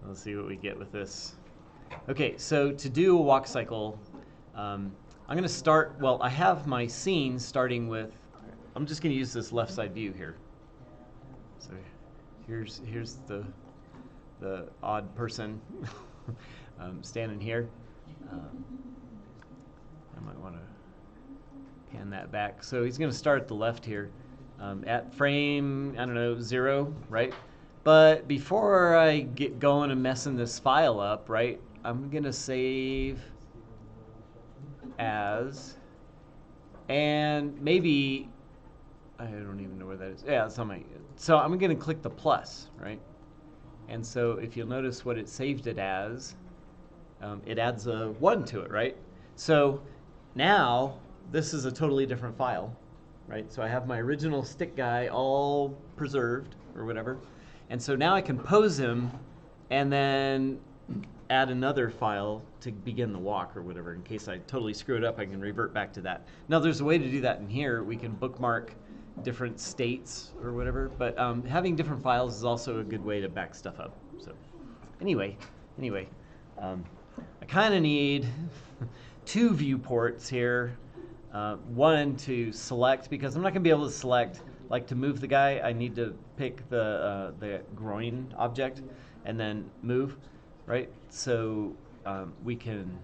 Let's see what we get with this. Okay, so to do a walk cycle, I'm going to start, well, I have my scene starting with, I'm just going to use this left side view here. So here's the odd person standing here. I might want to pan that back. So he's going to start at the left here at frame, I don't know, 0, right? But before I get going and messing this file up, right, I'm going to save as, and maybe, I don't even know where that is. Yeah, it's on my, so I'm going to click the plus, right? And so if you'll notice what it saved it as, it adds a 1 to it, right? So now this is a totally different file, right? So I have my original stick guy all preserved or whatever. And so now I can pose him and then add another file to begin the walk or whatever. In case I totally screw it up, I can revert back to that. Now there's a way to do that in here. We can bookmark different states or whatever, but having different files is also a good way to back stuff up. So anyway, I kind of need 2 viewports here. One to select, because I'm not going to be able to select, like to move the guy, I need to pick the groin object and then move, right? So we can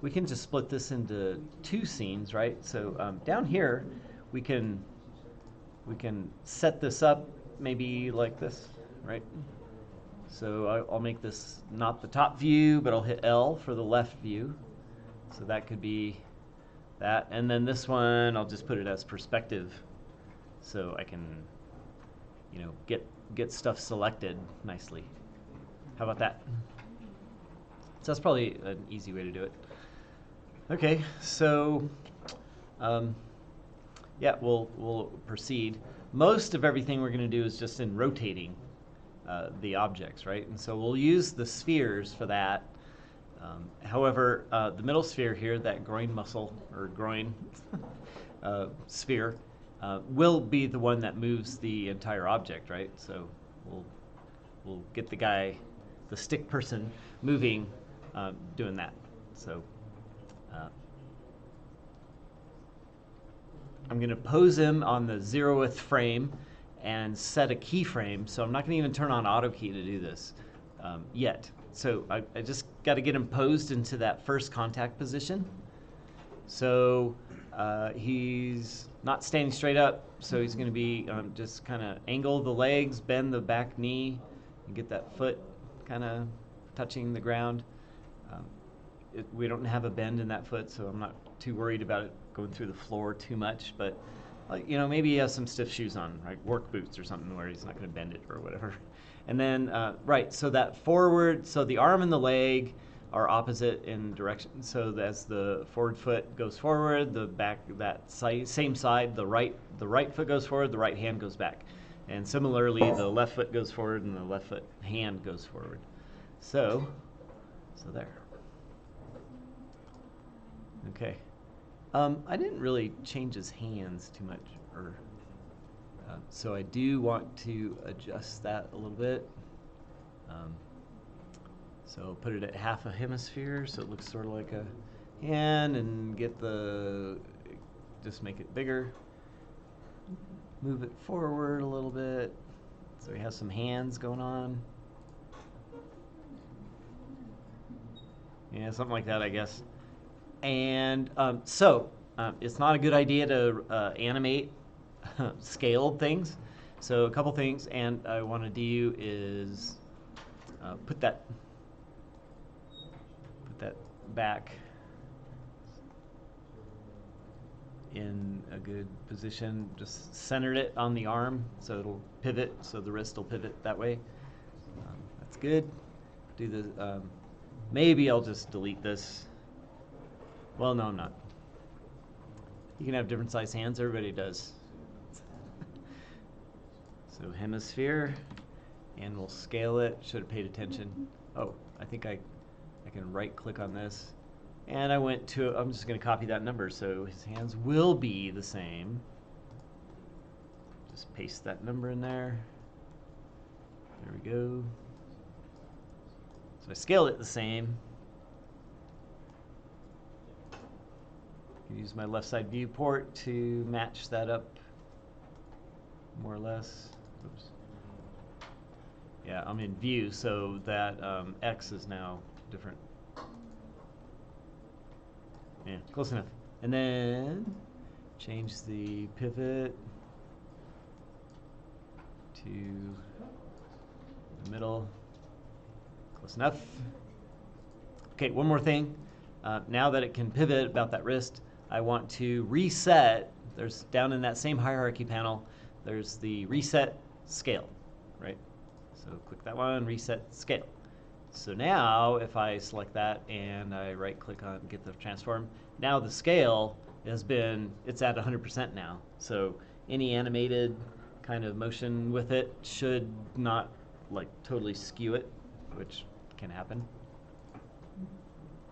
just split this into 2 scenes, right? So down here we can set this up maybe like this, right? So I'll make this not the top view, but I'll hit L for the left view. So that could be that. And then this one, I'll just put it as perspective so I can, you know, get stuff selected nicely. How about that? So that's probably an easy way to do it. Okay, so yeah, we'll proceed. Most of everything we're going to do is just in rotating the objects, right? And so we'll use the spheres for that. However, the middle sphere here, that groin muscle or groin sphere, will be the one that moves the entire object, right? So we'll get the guy, the stick person, moving, doing that. So I'm going to pose him on the 0th frame and set a keyframe. So I'm not going to even turn on auto key to do this yet. So I just got to get him posed into that first contact position. So he's not standing straight up, so he's going to be just kind of angle the legs, bend the back knee, and get that foot kind of touching the ground. We don't have a bend in that foot, so I'm not too worried about it going through the floor too much. But you know, maybe he has some stiff shoes on, like work boots or something, where he's not going to bend it or whatever. And then, right, so that forward, so the arm and the leg are opposite in direction. So as the forward foot goes forward, the back, that same side, the right foot goes forward, the right hand goes back. And similarly, the left foot goes forward and the left foot hand goes forward. So there. Okay. I didn't really change his hands too much, or so I do want to adjust that a little bit. So put it at half a hemisphere, so it looks sort of like a hand, and just make it bigger. Move it forward a little bit, so he has some hands going on. Yeah, something like that, I guess. And it's not a good idea to animate scaled things. So a couple things, and I want to do is put that back in a good position. Just centered it on the arm so it'll pivot, so the wrist will pivot that way. That's good. Do the maybe I'll just delete this. Well, no, I'm not. You can have different size hands. Everybody does. So hemisphere, and we'll scale it. Should have paid attention. Oh, I think I can right click on this. And I'm just going to copy that number so his hands will be the same. Just paste that number in there. There we go. So I scaled it the same. Use my left side viewport to match that up more or less. Oops. Yeah, I'm in view, so that X is now different. Yeah, close enough. And then change the pivot to the middle. Close enough. Okay, one more thing. Now that it can pivot about that wrist, I want to reset. There's down in that same hierarchy panel, there's the reset scale, right? So click that one, reset scale. So now if I select that and I right click on get the transform, now the scale has been, it's at 100% now. So any animated kind of motion with it should not like totally skew it, which can happen.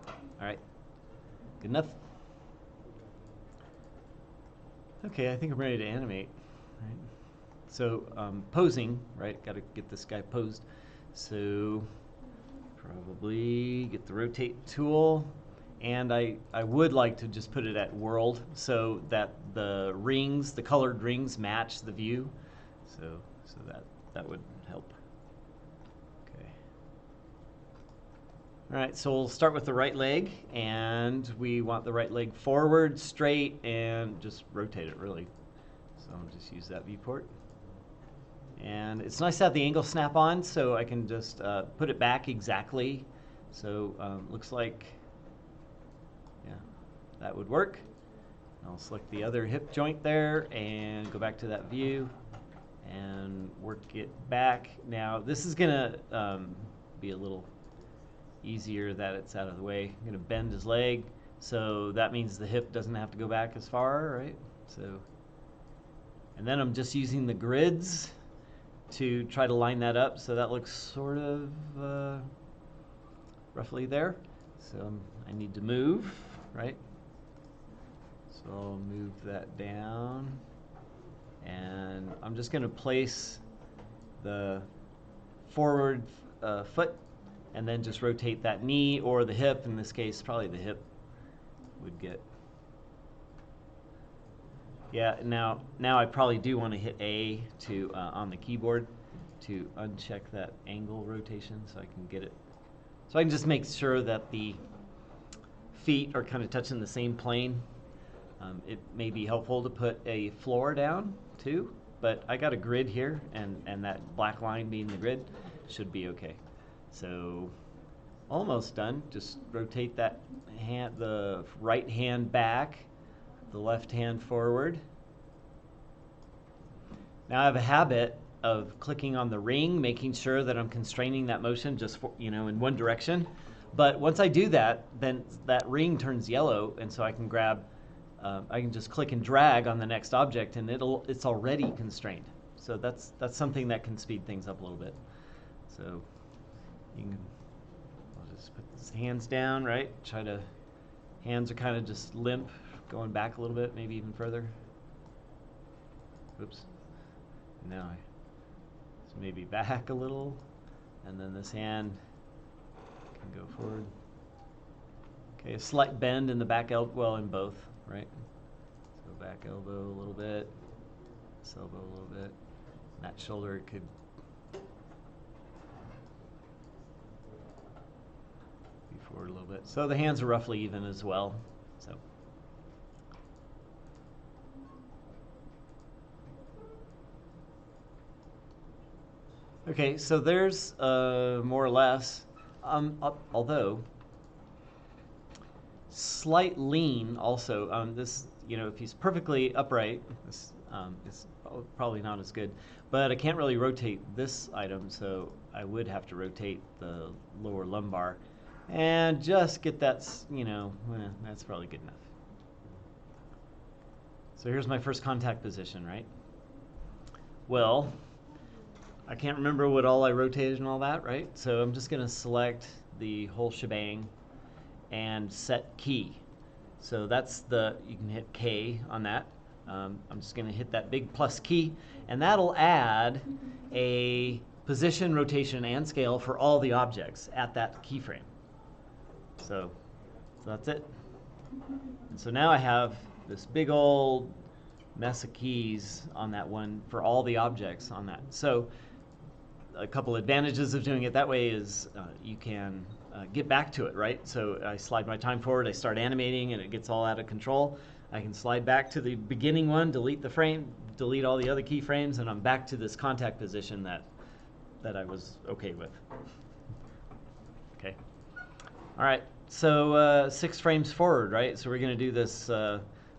All right, good enough. Okay, I think I'm ready to animate. Right. So posing, right? Got to get this guy posed. So probably get the rotate tool, and I would like to just put it at world so that the rings, the colored rings, match the view. So that would help. Okay. All right, so we'll start with the right leg, and we want the right leg forward, straight, and just rotate it, really. So I'll just use that viewport. And it's nice to have the angle snap on, so I can just put it back exactly. So looks like, yeah, that would work. I'll select the other hip joint there and go back to that view and work it back. Now, this is gonna be a little easier that it's out of the way. I'm gonna bend his leg, so that means the hip doesn't have to go back as far, right? So, and then I'm just using the grids to try to line that up so that looks sort of roughly there. So I need to move, right? So I'll move that down, and I'm just gonna place the forward foot and then just rotate that knee or the hip. In this case, probably the hip would get. Yeah, now I probably do want to hit A to on the keyboard to uncheck that angle rotation so I can get it. So I can just make sure that the feet are kind of touching the same plane. It may be helpful to put a floor down too, but I got a grid here, and that black line being the grid should be okay. So almost done. Just rotate that hand, the right hand back, the left hand forward. Now I have a habit of clicking on the ring, making sure that I'm constraining that motion just for, in one direction. But once I do that, then that ring turns yellow, and so I can grab, I can just click and drag on the next object, and it's already constrained. So that's something that can speed things up a little bit. So you can, I'll just put his hands down, right? Hands are kind of just limp, going back a little bit, maybe even further. Oops. Now so maybe back a little, and then this hand can go forward. Okay, a slight bend in the back elbow, well, in both, right? So back elbow a little bit, this elbow a little bit. That shoulder could be forward a little bit. So the hands are roughly even as well. So. Okay, so there's more or less, although slight lean also. This, if he's perfectly upright, this is probably not as good. But I can't really rotate this item, so I would have to rotate the lower lumbar, and just get that. That's probably good enough. So here's my first contact position, right? Well, I can't remember what all I rotated and all that, right? So I'm just going to select the whole shebang and set key. So that's you can hit K on that. I'm just going to hit that big plus key, and that'll add a position, rotation, and scale for all the objects at that keyframe. So that's it. And so now I have this big old mess of keys on that one for all the objects on that. So a couple advantages of doing it that way is you can get back to it, right? So I slide my time forward, I start animating, and it gets all out of control. I can slide back to the beginning one, delete the frame, delete all the other keyframes, and I'm back to this contact position that I was okay with. Okay. All right. So 6 frames forward, right? So we're going to do this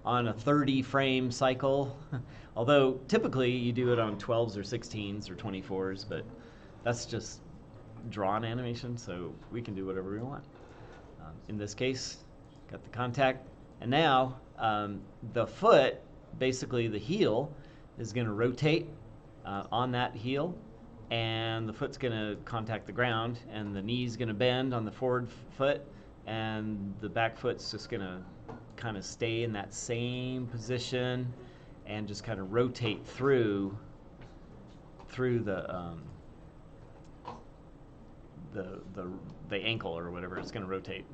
on a 30 frame cycle. Although typically you do it on 12s or 16s or 24s, but that's just drawn animation, so we can do whatever we want. In this case, got the contact, and now the foot, basically the heel, is going to rotate on that heel, and the foot's going to contact the ground, and the knee's going to bend on the forward foot, and the back foot's just going to kind of stay in that same position and just kind of rotate through the ankle or whatever. It's going to rotate,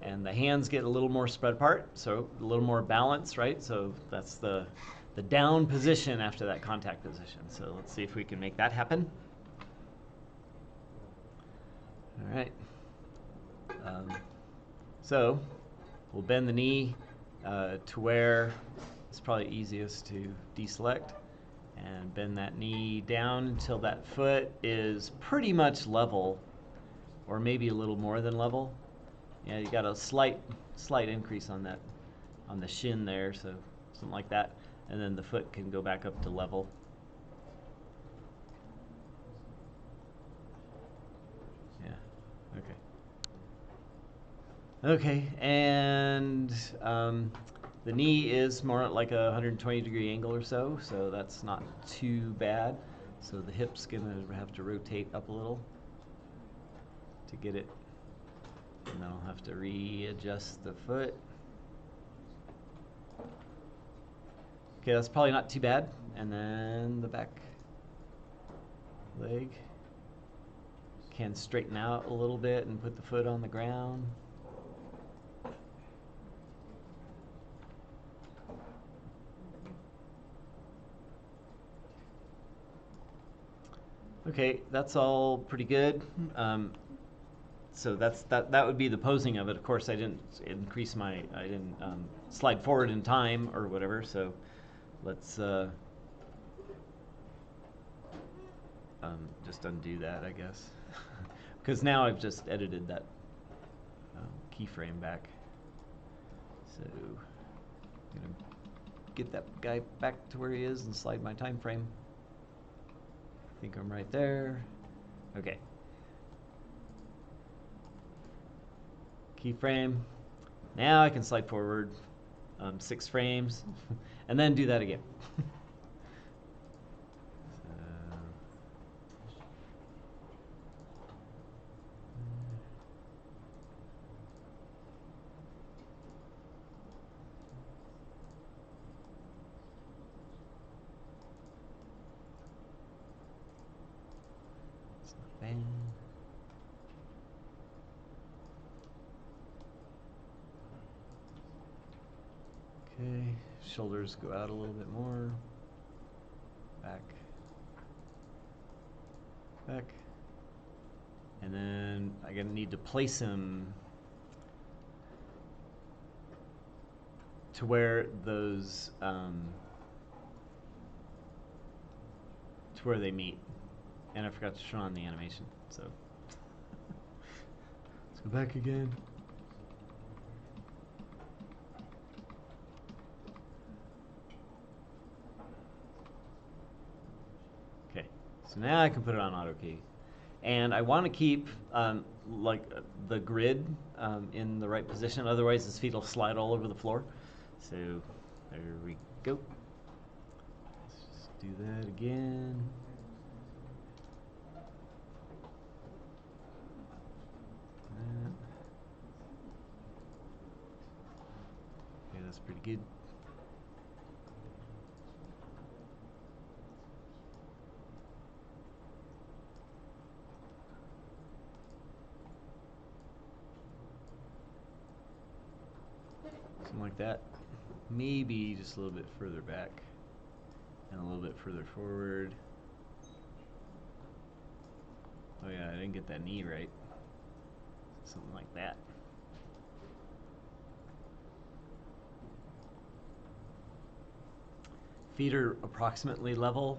and the hands get a little more spread apart, so a little more balance, right? So that's the down position after that contact position. So let's see if we can make that happen. All right. So we'll bend the knee to where it's probably easiest to deselect, and bend that knee down until that foot is pretty much level, or maybe a little more than level. Yeah, you got a slight increase on that, on the shin there, so something like that, and then the foot can go back up to level. Yeah. Okay, and the knee is more like a 120-degree angle or so that's not too bad. So the hip's gonna have to rotate up a little to get it, and then I'll have to readjust the foot. Okay, that's probably not too bad. And then the back leg can straighten out a little bit and put the foot on the ground. Okay, that's all pretty good. So that would be the posing of it. Of course, I didn't slide forward in time or whatever. So let's just undo that, I guess, because now I've just edited that keyframe back. So I'm gonna get that guy back to where he is and slide my time frame. I think I'm right there. Okay. Keyframe. Now I can slide forward 6 frames and then do that again. It's not bad. Okay, shoulders go out a little bit more. Back. Back. And then I'm gonna need to place him to where those to where they meet. And I forgot to turn on the animation, so let's go back again. Okay, so now I can put it on auto key. And I want to keep the grid in the right position, otherwise his feet will slide all over the floor. So there we go. Let's just do that again. Okay, that's pretty good. like that. Maybe just a little bit further back and a little bit further forward. Oh yeah, I didn't get that knee right. Something like that. Feet are approximately level.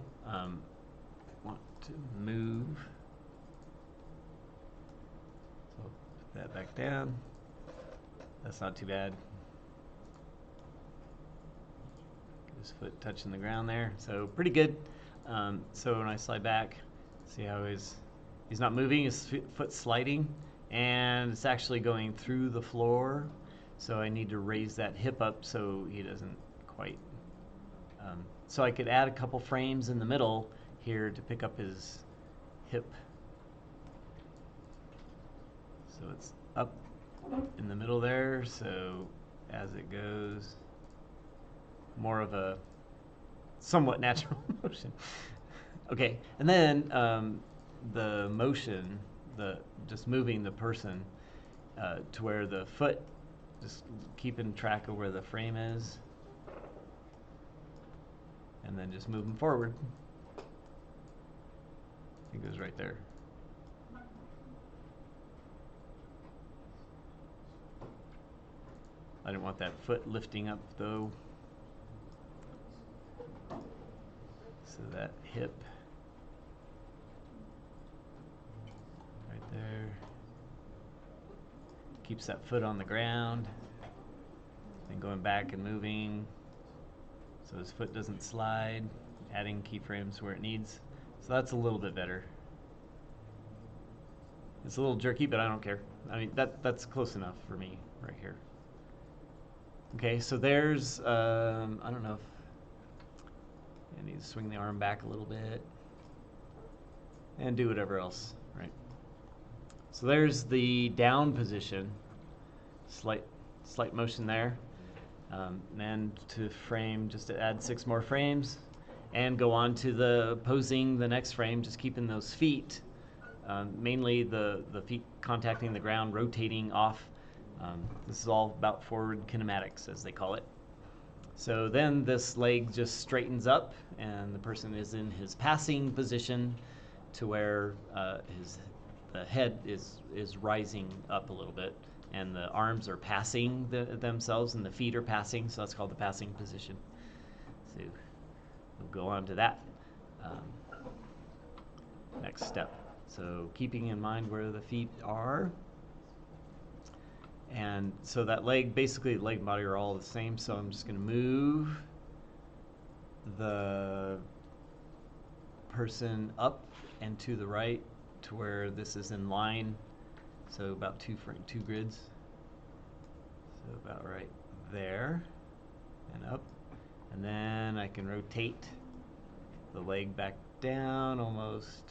Want to move. So put that back down. That's not too bad. Get his foot touching the ground there. So pretty good. So when I slide back, see how he's not moving, his foot's sliding, and it's actually going through the floor. So I need to raise that hip up so he doesn't quite. So I could add a couple frames in the middle here to pick up his hip. So it's up in the middle there, so as it goes, more of a somewhat natural motion. Okay, and then the motion, just moving the person to where the foot, just keeping track of where the frame is, and then just moving forward. It goes right there. I didn't want that foot lifting up though. So that hip right there keeps that foot on the ground, and going back and moving so his foot doesn't slide, adding keyframes where it needs. So that's a little bit better. It's a little jerky, but I don't care. I mean, that's close enough for me right here. Okay, so there's, I don't know if I need to swing the arm back a little bit and do whatever else, right? So there's the down position, slight motion there. And to frame, just to add 6 more frames and go on to the posing the next frame, just keeping those feet, mainly the feet contacting the ground, rotating off. This is all about forward kinematics, as they call it. So then this leg just straightens up, and the person is in his passing position to where the head is rising up a little bit, and the arms are passing themselves, and the feet are passing, so that's called the passing position. So we'll go on to that next step. So keeping in mind where the feet are. And so that leg, basically leg and body are all the same, so I'm just going to move the person up and to the right to where this is in line, so about 2 grids. So about right there and up. And then I can rotate the leg back down almost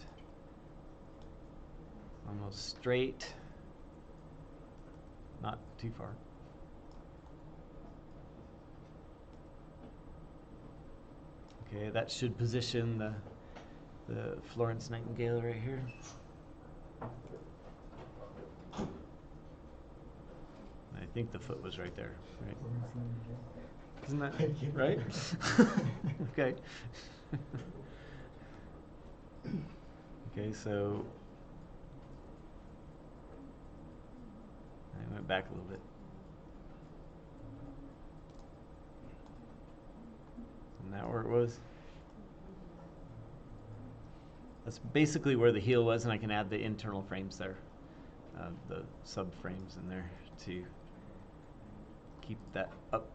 straight. Not too far. Okay, that should position the Florence Nightingale right here. I think the foot was right there, right? Isn't that right? Okay. Okay, so I went back a little bit. Isn't that where it was? That's basically where the heel was, and I can add the internal frames there, the sub frames in there to keep that up.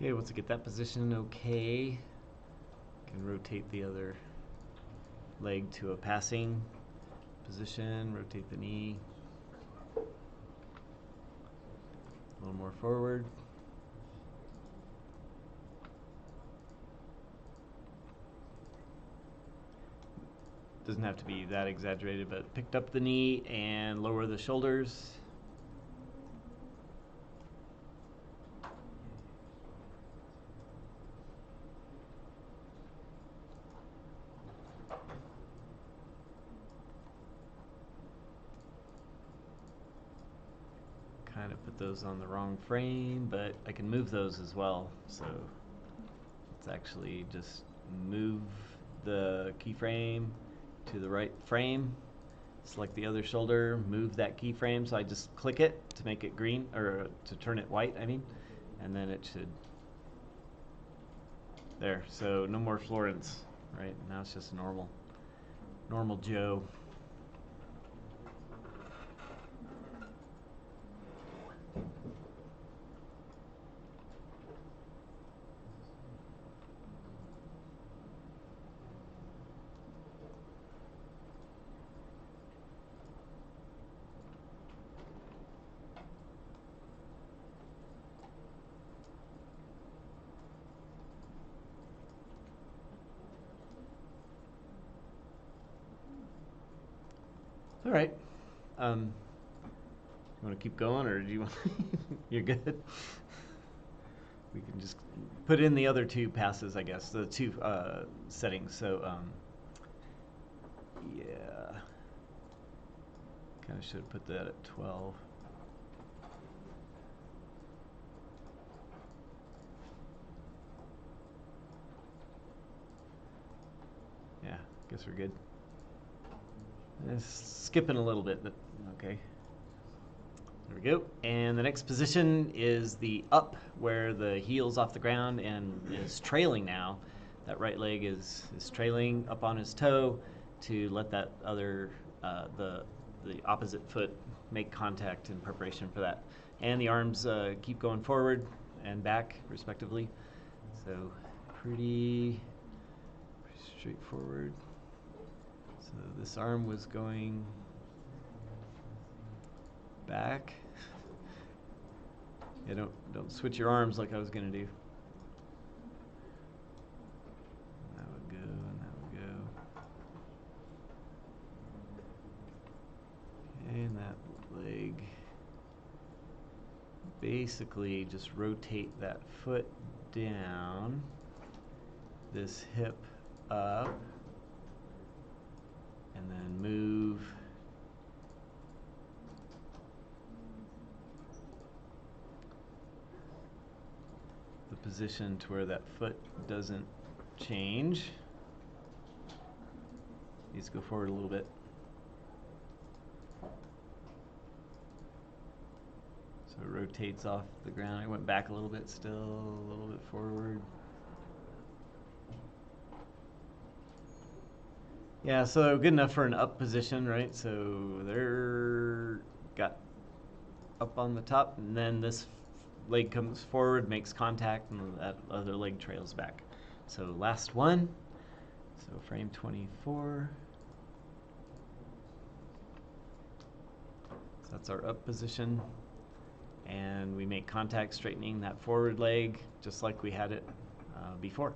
Okay, once I get that position okay, Can rotate the other leg to a passing position, rotate the knee a little more forward. Doesn't have to be that exaggerated, but picked up the knee and lower the shoulders. Kind of put those on the wrong frame, but I can move those as well. So let's actually just move the keyframe to the right frame, select the other shoulder, move that keyframe. So I just click it to make it green, or to turn it white, I mean, and then it should, there. So no more Florence, right? Now it's just normal Joe. All right. You want to keep going, or do you want? You're good. We can just put in the other two passes, I guess, the two settings. So yeah, kind of should have put that at 12. Yeah, guess we're good. Skipping a little bit, but okay. There we go. And the next position is the up, where the heel's off the ground and is trailing now. That right leg is trailing up on his toe to let that other, the opposite foot make contact in preparation for that. And the arms keep going forward and back, respectively. So pretty straightforward. So this arm was going back. Yeah, don't switch your arms like I was gonna do. That would go, and that would go. And that leg. Basically just rotate that foot down, this hip up, and then move the position to where that foot doesn't change. Needs to go forward a little bit. So it rotates off the ground. It went back a little bit still, a little bit forward. Yeah, so good enough for an up position, right? So they're got up on the top, and then this leg comes forward, makes contact, and that other leg trails back. So last one. So frame 24. So that's our up position. And we make contact, straightening that forward leg, just like we had it before.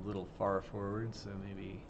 A little far forward, so maybe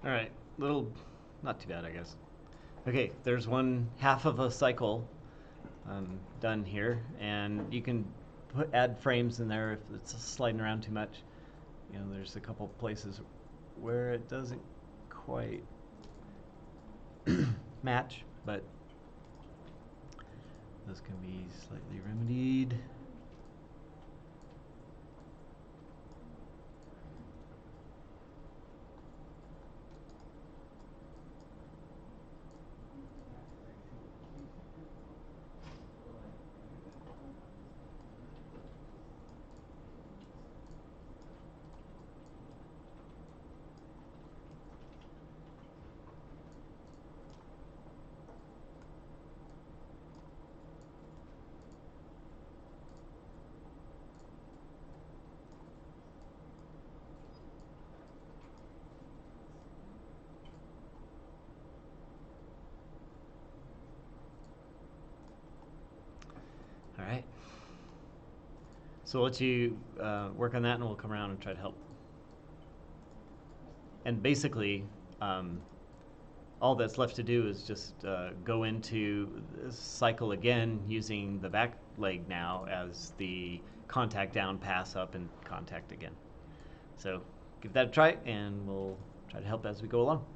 All right, not too bad, I guess. Okay, there's one half of a cycle done here, and you can add frames in there if it's sliding around too much. You know, there's a couple places where it doesn't quite match, but those can be slightly remedied. All right. So we'll let you work on that, and we'll come around and try to help. And basically, all that's left to do is just go into this cycle again using the back leg now as the contact down, pass up, and contact again. So give that a try, and we'll try to help as we go along.